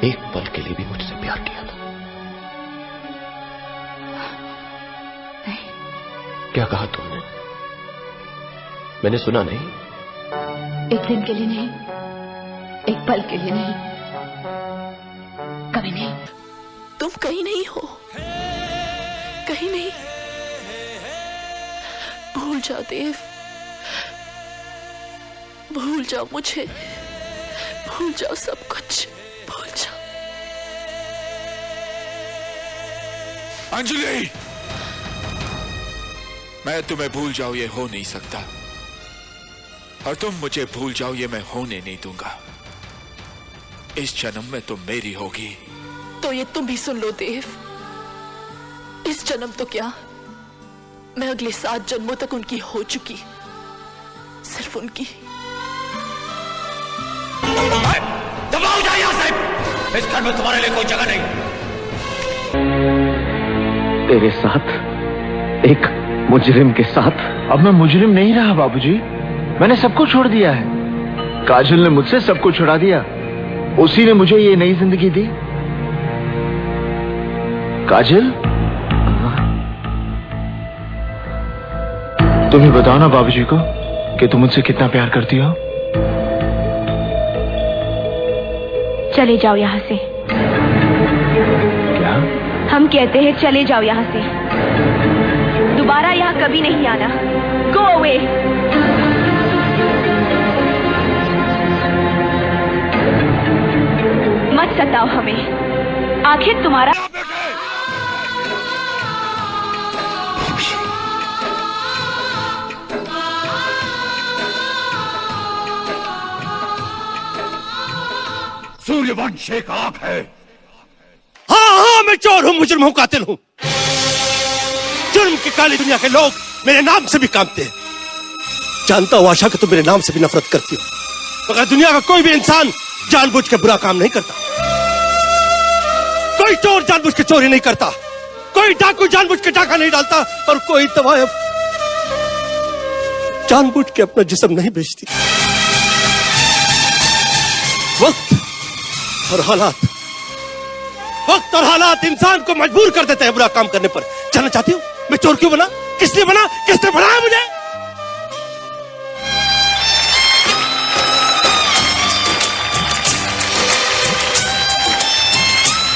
एक पल के लिए भी मुझसे प्यार किया था? नहीं। क्या कहा तुमने? मैंने सुना नहीं? एक दिन के लिए नहीं, एक पल के लिए नहीं, कभी नहीं। तुम कहीं नहीं हो, कहीं नहीं। भूल जाओ देव, भूल जाओ मुझे, भूल जाओ सब कुछ, भूल जाओ। अंजलि, मैं तुम्हें भूल जाऊं ये हो नहीं सकता, और तुम मुझे भूल जाओ ये मैं होने नहीं दूंगा। इस जन्म में तुम मेरी होगी। तो ये तुम भी सुन लो देव, इस जन्म तो क्या, मैं अगले 7 जन्मों तक उनकी हो चुकी, सिर्फ उनकी। दबाओ जाए यहाँ से, इस घर में तुम्हारे लिए कोई जगह नहीं। तेरे साथ, एक मुजरिम के साथ? अब मैं मुजरिम नहीं रहा बाबूजी, मैंने सबको छोड़ दिया है। काजल ने मुझसे सबको छुड़ा दिया, उसी ने मुझे ये नई जिंदगी दी। काजल, तुम ही बताओ ना बाबूजी को कि तुम मुझसे कितना प्यार करती हो। चले जाओ यहाँ से। क्या? हम कहते हैं चले जाओ यहाँ से, दोबारा यहाँ कभी नहीं आना। Go away. मत सताओ हमें, आखिर तुम्हारा सूर्यवंश एक आग है। हाँ, मैं चोर हूँ, मुजरिम हूँ, कातिल हूँ। जुर्म की काली दुनिया के लोग मेरे नाम से भी कांपते हैं। जानता हूँ आशा कि तुम मेरे नाम से भी नफरत करती हो, मगर दुनिया का कोई भी इंसान जानबूझ के बुरा काम नहीं करता। कोई चोर जानबूझ के चोरी नहीं करता, कोई डाकू जानबूझ के डाका नहीं डालता, और कोई तवायफ जानबूझ के अपना जिस्म नहीं बेचती। वक्त और हालात इंसान को मजबूर कर देते हैं बुरा काम करने पर। जानना चाहती हूँ मैं चोर क्यों बना?